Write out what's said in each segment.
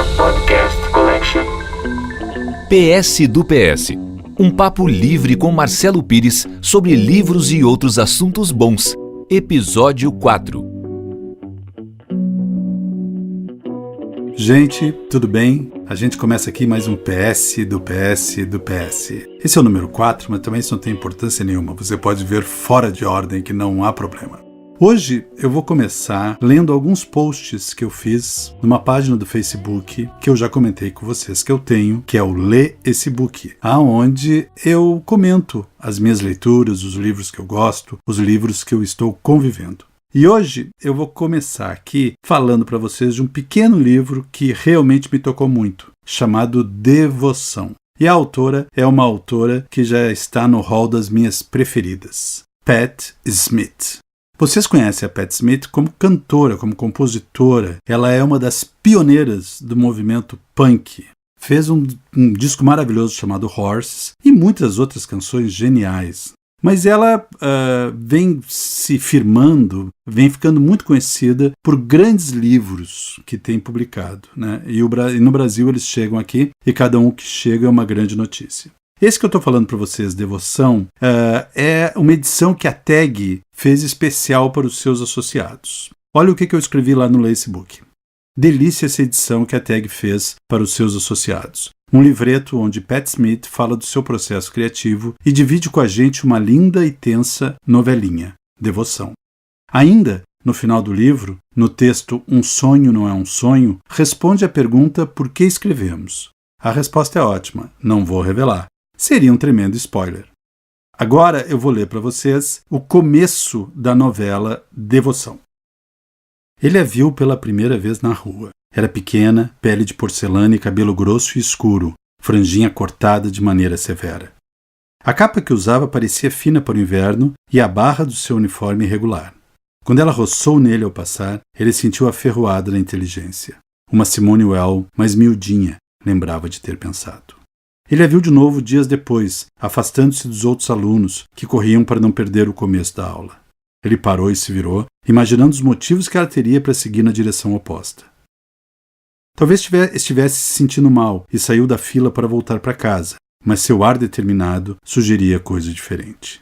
Podcast Collection. PS do PS. Um papo livre com Marcelo Pires sobre livros e outros assuntos bons. Episódio 4. Gente, tudo bem? A gente começa aqui mais um PS do PS do PS. Esse é o número 4, mas também isso não tem importância nenhuma. Você pode ver fora de ordem que não há problema. Hoje eu vou começar lendo alguns posts que eu fiz numa página do Facebook que eu já comentei com vocês que eu tenho, que é o Lê Esse Book, aonde eu comento as minhas leituras, os livros que eu gosto, os livros que eu estou convivendo. E hoje eu vou começar aqui falando para vocês de um pequeno livro que realmente me tocou muito, chamado Devoção. E a autora é uma autora que já está no hall das minhas preferidas, Patti Smith. Vocês conhecem a Patti Smith como cantora, como compositora. Ela é uma das pioneiras do movimento punk. Fez um disco maravilhoso chamado Horses e muitas outras canções geniais. Mas ela vem se firmando, vem ficando muito conhecida por grandes livros que tem publicado, né? E no Brasil eles chegam aqui e cada um que chega é uma grande notícia. Esse que eu estou falando para vocês, Devoção, é uma edição que a TAG fez especial para os seus associados. Olha o que eu escrevi lá no Lê Esse Book. Delícia essa edição que a TAG fez para os seus associados. Um livreto onde Patti Smith fala do seu processo criativo e divide com a gente uma linda e tensa novelinha, Devoção. Ainda, no final do livro, no texto Um Sonho Não É Um Sonho, responde a pergunta por que escrevemos. A resposta é ótima, não vou revelar. Seria um tremendo spoiler. Agora eu vou ler para vocês o começo da novela Devoção. Ele a viu pela primeira vez na rua. Era pequena, pele de porcelana e cabelo grosso e escuro, franjinha cortada de maneira severa. A capa que usava parecia fina para o inverno e a barra do seu uniforme irregular. Quando ela roçou nele ao passar, ele sentiu a ferroada na inteligência. Uma Simone Weil, mais miudinha, lembrava de ter pensado. Ele a viu de novo dias depois, afastando-se dos outros alunos, que corriam para não perder o começo da aula. Ele parou e se virou, imaginando os motivos que ela teria para seguir na direção oposta. Talvez estivesse se sentindo mal e saiu da fila para voltar para casa, mas seu ar determinado sugeria coisa diferente.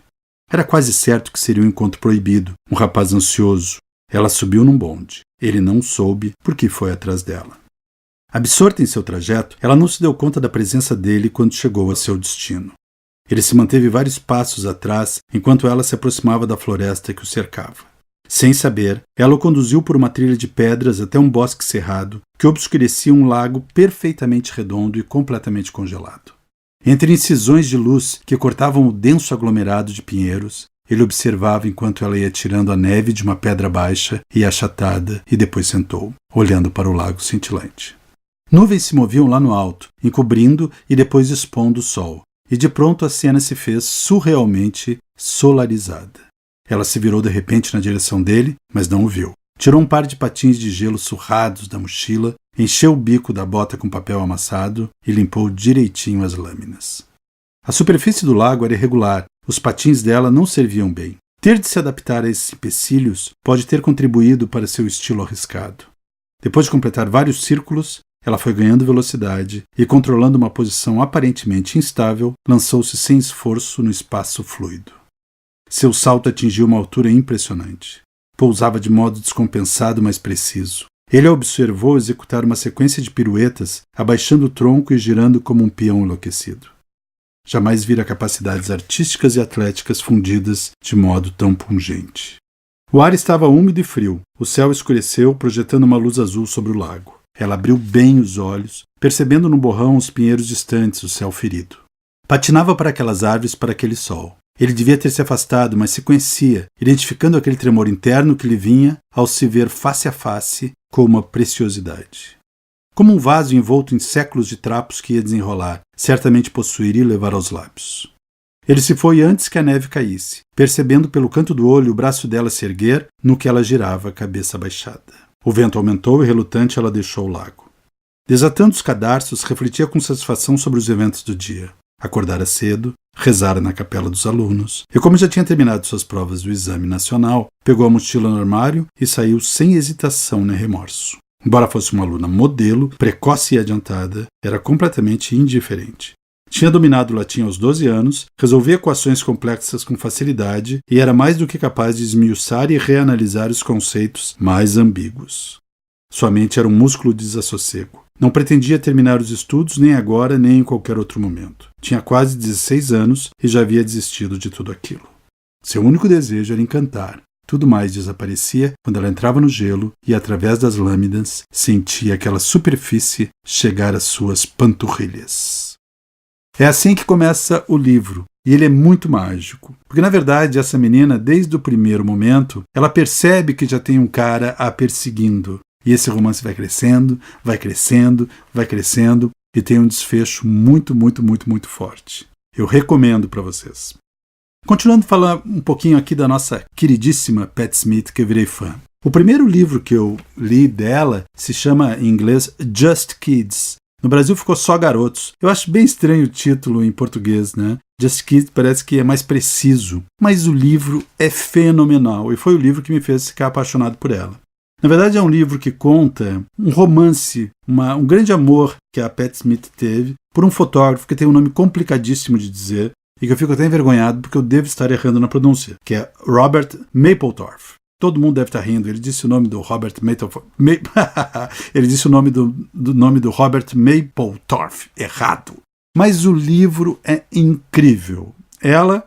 Era quase certo que seria um encontro proibido, um rapaz ansioso. Ela subiu num bonde. Ele não soube por que foi atrás dela. Absorta em seu trajeto, ela não se deu conta da presença dele quando chegou a seu destino. Ele se manteve vários passos atrás enquanto ela se aproximava da floresta que o cercava. Sem saber, ela o conduziu por uma trilha de pedras até um bosque cerrado que obscurecia um lago perfeitamente redondo e completamente congelado. Entre incisões de luz que cortavam o denso aglomerado de pinheiros, ele observava enquanto ela ia tirando a neve de uma pedra baixa e achatada e depois sentou, olhando para o lago cintilante. Nuvens se moviam lá no alto, encobrindo e depois expondo o sol, e de pronto a cena se fez surrealmente solarizada. Ela se virou de repente na direção dele, mas não o viu. Tirou um par de patins de gelo surrados da mochila, encheu o bico da bota com papel amassado e limpou direitinho as lâminas. A superfície do lago era irregular, os patins dela não serviam bem. Ter de se adaptar a esses empecilhos pode ter contribuído para seu estilo arriscado. Depois de completar vários círculos, ela foi ganhando velocidade e, controlando uma posição aparentemente instável, lançou-se sem esforço no espaço fluido. Seu salto atingiu uma altura impressionante. Pousava de modo descompensado, mas preciso. Ele a observou executar uma sequência de piruetas, abaixando o tronco e girando como um peão enlouquecido. Jamais vira capacidades artísticas e atléticas fundidas de modo tão pungente. O ar estava úmido e frio. O céu escureceu, projetando uma luz azul sobre o lago. Ela abriu bem os olhos, percebendo no borrão os pinheiros distantes, o céu ferido. Patinava para aquelas árvores, para aquele sol. Ele devia ter se afastado, mas se conhecia, identificando aquele tremor interno que lhe vinha ao se ver face a face com uma preciosidade. Como um vaso envolto em séculos de trapos que ia desenrolar, certamente possuir e levar aos lábios. Ele se foi antes que a neve caísse, percebendo pelo canto do olho o braço dela se erguer no que ela girava a cabeça abaixada. O vento aumentou e, relutante, ela deixou o lago. Desatando os cadarços, refletia com satisfação sobre os eventos do dia. Acordara cedo, rezara na capela dos alunos, e como já tinha terminado suas provas do exame nacional, pegou a mochila no armário e saiu sem hesitação nem remorso. Embora fosse uma aluna modelo, precoce e adiantada, era completamente indiferente. Tinha dominado o latim aos 12 anos, resolvia equações complexas com facilidade e era mais do que capaz de esmiuçar e reanalisar os conceitos mais ambíguos. Sua mente era um músculo de desassossego. Não pretendia terminar os estudos nem agora nem em qualquer outro momento. Tinha quase 16 anos e já havia desistido de tudo aquilo. Seu único desejo era encantar. Tudo mais desaparecia quando ela entrava no gelo e, através das lâminas, sentia aquela superfície chegar às suas panturrilhas. É assim que começa o livro, e ele é muito mágico. Porque, na verdade, essa menina, desde o primeiro momento, ela percebe que já tem um cara a perseguindo. E esse romance vai crescendo, vai crescendo, vai crescendo, e tem um desfecho muito, muito, muito, muito forte. Eu recomendo para vocês. Continuando a falar um pouquinho aqui da nossa queridíssima Pat Smith, que eu virei fã. O primeiro livro que eu li dela se chama, em inglês, Just Kids. No Brasil ficou Só Garotos. Eu acho bem estranho o título em português, né? Just Kids parece que é mais preciso. Mas o livro é fenomenal e foi o livro que me fez ficar apaixonado por ela. Na verdade, é um livro que conta um romance, um grande amor que a Pat Smith teve por um fotógrafo que tem um nome complicadíssimo de dizer e que eu fico até envergonhado porque eu devo estar errando na pronúncia, que é Robert Mapplethorpe. Todo mundo deve estar rindo. Ele disse o nome do Robert Mapplethorpe. Ele disse o nome do Robert Mapplethorpe errado. Mas o livro é incrível. Ela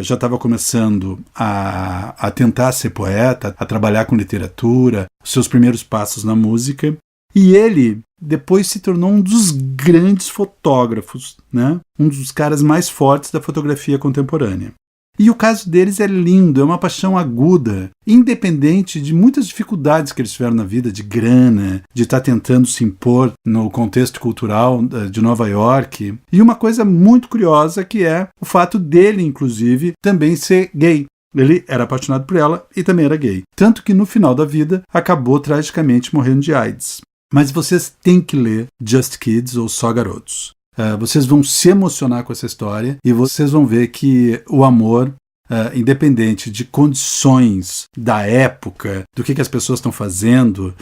já estava começando a tentar ser poeta, a trabalhar com literatura, os seus primeiros passos na música. E ele depois se tornou um dos grandes fotógrafos, né? Um dos caras mais fortes da fotografia contemporânea. E o caso deles é lindo, é uma paixão aguda, independente de muitas dificuldades que eles tiveram na vida, de grana, de estar tentando se impor no contexto cultural de Nova York. E uma coisa muito curiosa que é o fato dele, inclusive, também ser gay. Ele era apaixonado por ela e também era gay. Tanto que no final da vida acabou tragicamente morrendo de AIDS. Mas vocês têm que ler Just Kids ou Só Garotos. Vocês vão se emocionar com essa história e vocês vão ver que o amor, independente de condições da época, do que as pessoas estão fazendo,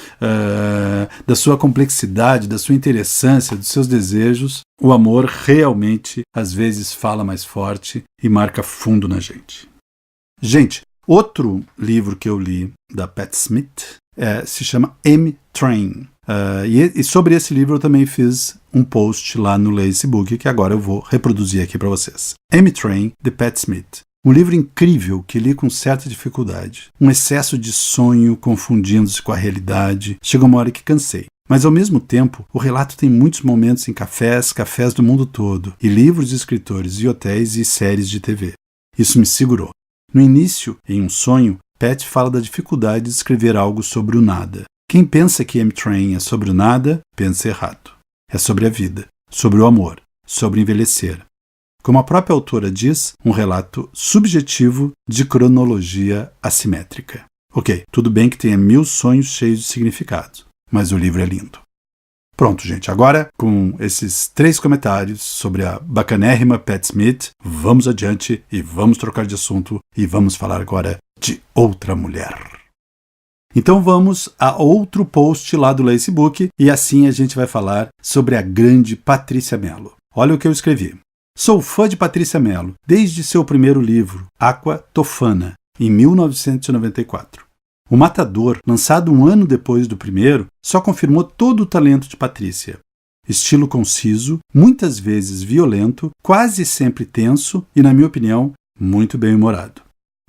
da sua complexidade, da sua interessância, dos seus desejos, o amor realmente, às vezes, fala mais forte e marca fundo na gente. Gente, outro livro que eu li da Pat Smith se chama M-Train. E sobre esse livro eu também fiz um post lá no Facebook que agora eu vou reproduzir aqui para vocês. M-Train, de Pat Smith. Um livro incrível que li com certa dificuldade. Um excesso de sonho confundindo-se com a realidade. Chegou uma hora que cansei. Mas ao mesmo tempo, o relato tem muitos momentos em cafés do mundo todo, e livros de escritores e hotéis e séries de TV. Isso me segurou. No início, em um sonho, Pat fala da dificuldade de escrever algo sobre o nada. Quem pensa que M-Train é sobre o nada, pensa errado. É sobre a vida, sobre o amor, sobre envelhecer. Como a própria autora diz, um relato subjetivo de cronologia assimétrica. Ok, tudo bem que tenha 1000 sonhos cheios de significado, mas o livro é lindo. Pronto, gente, agora com esses 3 comentários sobre a bacanérrima Pat Smith, vamos adiante e vamos trocar de assunto e vamos falar agora de outra mulher. Então vamos a outro post lá do Facebook e assim a gente vai falar sobre a grande Patrícia Mello. Olha o que eu escrevi. Sou fã de Patrícia Mello desde seu primeiro livro, Aqua Tofana, em 1994. O Matador, lançado um ano depois do primeiro, só confirmou todo o talento de Patrícia. Estilo conciso, muitas vezes violento, quase sempre tenso e, na minha opinião, muito bem-humorado.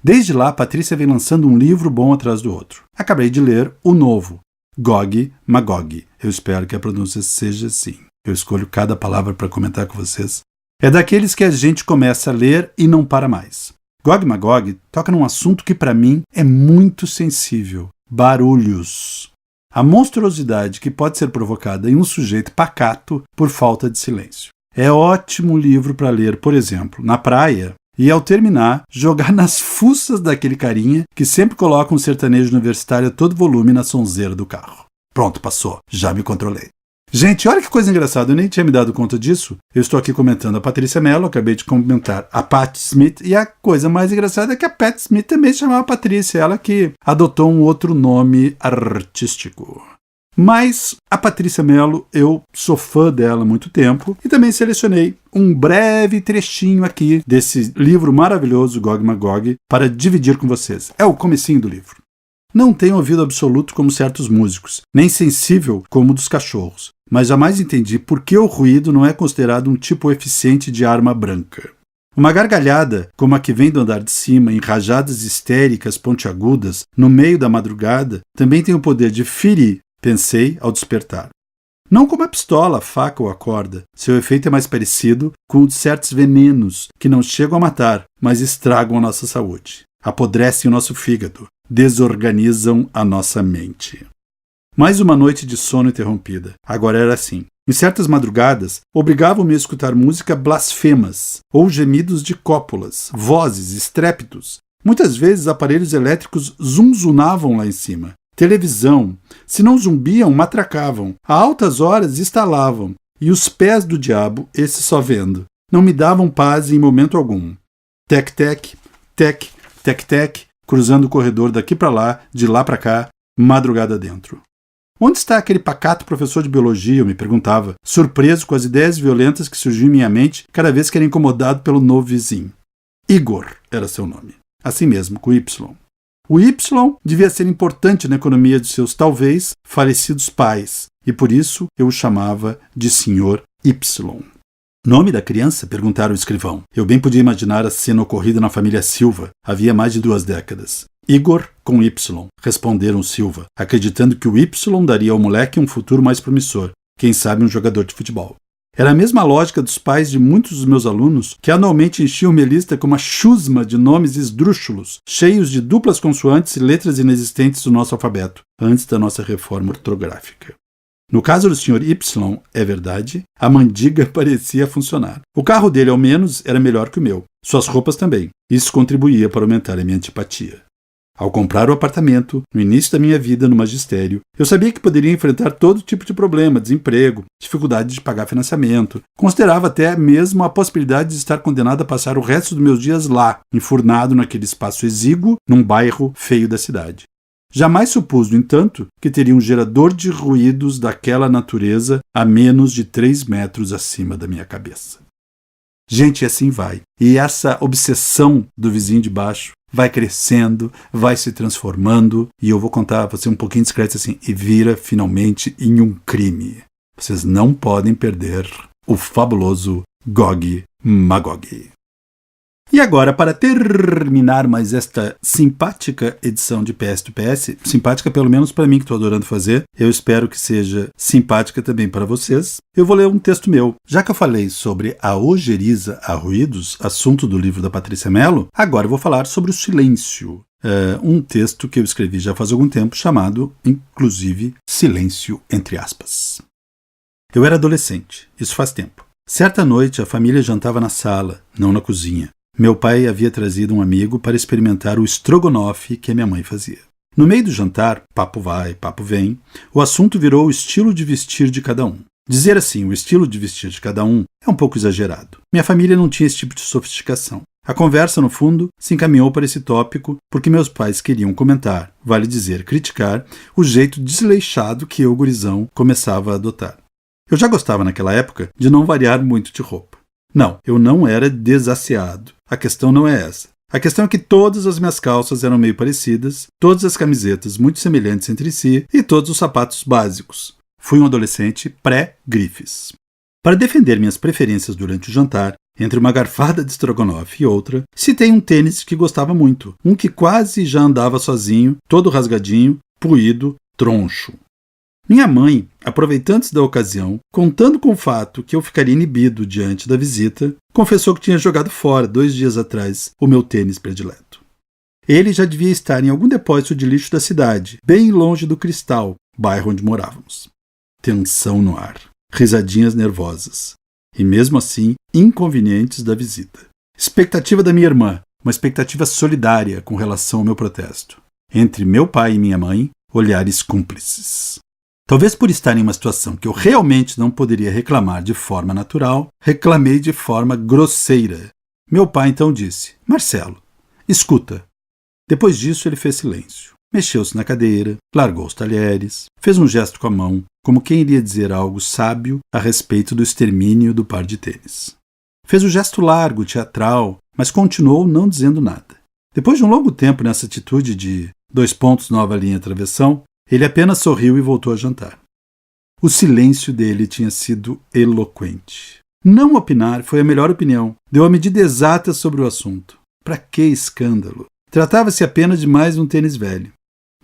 Desde lá, Patrícia vem lançando um livro bom atrás do outro. Acabei de ler o novo, Gog Magog. Eu espero que a pronúncia seja assim. Eu escolho cada palavra para comentar com vocês. É daqueles que a gente começa a ler e não para mais. Gog Magog toca num assunto que para mim é muito sensível. Barulhos. A monstruosidade que pode ser provocada em um sujeito pacato por falta de silêncio. É ótimo livro para ler, por exemplo, na praia, e ao terminar, jogar nas fuças daquele carinha que sempre coloca um sertanejo universitário a todo volume na sonzeira do carro. Pronto, passou. Já me controlei. Gente, olha que coisa engraçada, eu nem tinha me dado conta disso. Eu estou aqui comentando a Patrícia Mello, acabei de comentar a Pat Smith, e a coisa mais engraçada é que a Pat Smith também se chamava Patrícia, ela que adotou um outro nome artístico. Mas a Patrícia Mello, eu sou fã dela há muito tempo e também selecionei um breve trechinho aqui desse livro maravilhoso, Gog Magog, para dividir com vocês. É o comecinho do livro. Não tenho ouvido absoluto como certos músicos, nem sensível como o dos cachorros, mas jamais entendi por que o ruído não é considerado um tipo eficiente de arma branca. Uma gargalhada, como a que vem do andar de cima, em rajadas histéricas pontiagudas, no meio da madrugada, também tem o poder de ferir, pensei ao despertar. Não como a pistola, a faca ou a corda. Seu efeito é mais parecido com o de certos venenos que não chegam a matar, mas estragam a nossa saúde. Apodrecem o nosso fígado, desorganizam a nossa mente. Mais uma noite de sono interrompida. Agora era assim. Em certas madrugadas, obrigavam-me a escutar música blasfemas, ou gemidos de cópulas, vozes, estrépitos. Muitas vezes aparelhos elétricos zunzunavam lá em cima. Televisão, se não zumbiam, matracavam. A altas horas estalavam. E os pés do diabo, esse só vendo, não me davam paz em momento algum. Tec-tec, tec, tec-tec, cruzando o corredor daqui para lá, de lá para cá, madrugada dentro. Onde está aquele pacato professor de biologia, eu me perguntava, surpreso com as ideias violentas que surgiam em minha mente cada vez que era incomodado pelo novo vizinho. Igor era seu nome. Assim mesmo, com Y. O Y devia ser importante na economia de seus talvez falecidos pais, e por isso eu o chamava de Sr. Y. Nome da criança? Perguntaram o escrivão. Eu bem podia imaginar a cena ocorrida na família Silva, havia mais de 2 décadas. Igor com Y, responderam Silva, acreditando que o Y daria ao moleque um futuro mais promissor, quem sabe um jogador de futebol. Era a mesma lógica dos pais de muitos dos meus alunos, que anualmente enchiam minha lista com uma chusma de nomes esdrúxulos, cheios de duplas consoantes e letras inexistentes do nosso alfabeto, antes da nossa reforma ortográfica. No caso do Sr. Y, é verdade, a mandiga parecia funcionar. O carro dele, ao menos, era melhor que o meu. Suas roupas também. Isso contribuía para aumentar a minha antipatia. Ao comprar o apartamento, no início da minha vida no magistério, eu sabia que poderia enfrentar todo tipo de problema, desemprego, dificuldade de pagar financiamento. Considerava até mesmo a possibilidade de estar condenado a passar o resto dos meus dias lá, enfurnado naquele espaço exíguo, num bairro feio da cidade. Jamais supus, no entanto, que teria um gerador de ruídos daquela natureza a menos de 3 metros acima da minha cabeça. Gente, assim vai. E essa obsessão do vizinho de baixo vai crescendo, vai se transformando, e eu vou contar a você um pouquinho discreto assim, e vira finalmente em um crime. Vocês não podem perder o fabuloso Gog Magog. E agora, para terminar mais esta simpática edição de PS do PS, simpática pelo menos para mim que estou adorando fazer, eu espero que seja simpática também para vocês, eu vou ler um texto meu. Já que eu falei sobre a ojeriza a ruídos, assunto do livro da Patrícia Mello, agora eu vou falar sobre o silêncio. Um texto que eu escrevi já faz algum tempo, chamado, inclusive, Silêncio entre aspas. Eu era adolescente, isso faz tempo. Certa noite a família jantava na sala, não na cozinha. Meu pai havia trazido um amigo para experimentar o estrogonofe que a minha mãe fazia. No meio do jantar, papo vai, papo vem, o assunto virou o estilo de vestir de cada um. Dizer assim, o estilo de vestir de cada um, é um pouco exagerado. Minha família não tinha esse tipo de sofisticação. A conversa, no fundo, se encaminhou para esse tópico porque meus pais queriam comentar, vale dizer, criticar, o jeito desleixado que eu, gurizão, começava a adotar. Eu já gostava naquela época de não variar muito de roupa. Não, eu não era desasseado. A questão não é essa. A questão é que todas as minhas calças eram meio parecidas, todas as camisetas muito semelhantes entre si e todos os sapatos básicos. Fui um adolescente pré-grifes. Para defender minhas preferências durante o jantar, entre uma garfada de estrogonofe e outra, citei um tênis que gostava muito, um que quase já andava sozinho, todo rasgadinho, puído, troncho. Minha mãe, aproveitando-se da ocasião, contando com o fato que eu ficaria inibido diante da visita, confessou que tinha jogado fora, 2 dias atrás, o meu tênis predileto. Ele já devia estar em algum depósito de lixo da cidade, bem longe do Cristal, bairro onde morávamos. Tensão no ar, risadinhas nervosas, e mesmo assim, inconvenientes da visita. Expectativa da minha irmã, uma expectativa solidária com relação ao meu protesto. Entre meu pai e minha mãe, olhares cúmplices. Talvez por estar em uma situação que eu realmente não poderia reclamar de forma natural, reclamei de forma grosseira. Meu pai então disse, Marcelo, escuta. Depois disso ele fez silêncio. Mexeu-se na cadeira, largou os talheres, fez um gesto com a mão, como quem iria dizer algo sábio a respeito do extermínio do par de tênis. Fez o gesto largo, teatral, mas continuou não dizendo nada. Depois de um longo tempo nessa atitude de 2 pontos, nova linha, travessão, ele apenas sorriu e voltou a jantar. O silêncio dele tinha sido eloquente. Não opinar foi a melhor opinião. Deu a medida exata sobre o assunto. Para que escândalo? Tratava-se apenas de mais um tênis velho.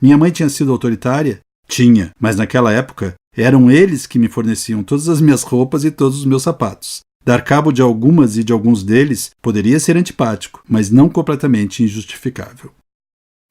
Minha mãe tinha sido autoritária? Tinha, mas naquela época eram eles que me forneciam todas as minhas roupas e todos os meus sapatos. Dar cabo de algumas e de alguns deles poderia ser antipático, mas não completamente injustificável.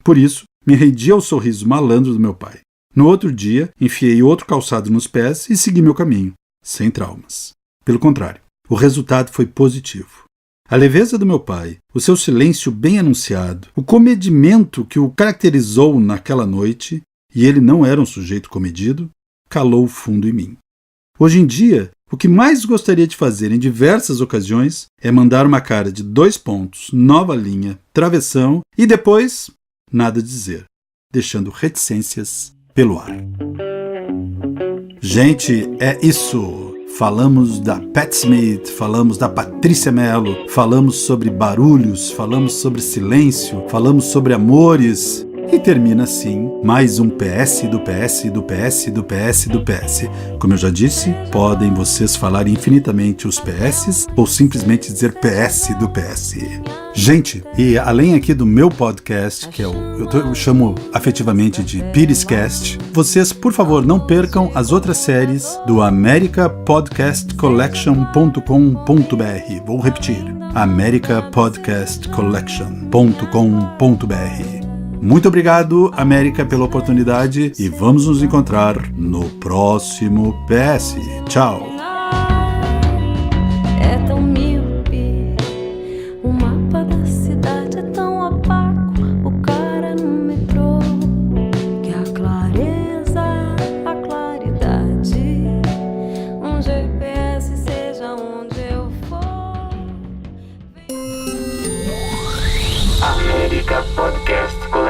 Por isso, me rendi ao sorriso malandro do meu pai. No outro dia, enfiei outro calçado nos pés e segui meu caminho, sem traumas. Pelo contrário, o resultado foi positivo. A leveza do meu pai, o seu silêncio bem anunciado, o comedimento que o caracterizou naquela noite, e ele não era um sujeito comedido, calou fundo em mim. Hoje em dia, o que mais gostaria de fazer em diversas ocasiões é mandar uma cara de 2 pontos, nova linha, travessão e depois nada dizer, deixando reticências pelo ar. Gente, é isso! Falamos da Pat Smith, falamos da Patrícia Mello, falamos sobre barulhos, falamos sobre silêncio, falamos sobre amores. E termina assim mais um PS do PS do PS do PS do PS. Como eu já disse, podem vocês falar infinitamente os PS ou simplesmente dizer PS do PS. Gente, e além aqui do meu podcast, que eu chamo afetivamente de Pirescast, vocês, por favor, não percam as outras séries do americapodcastcollection.com.br. Vou repetir, americapodcastcollection.com.br. Muito obrigado, América, pela oportunidade e vamos nos encontrar no próximo PS. Tchau! É tão míope, o mapa da cidade é tão opaco, o cara no metrô, que a clareza, a claridade, um GPS seja onde eu for. America Podcast Collection.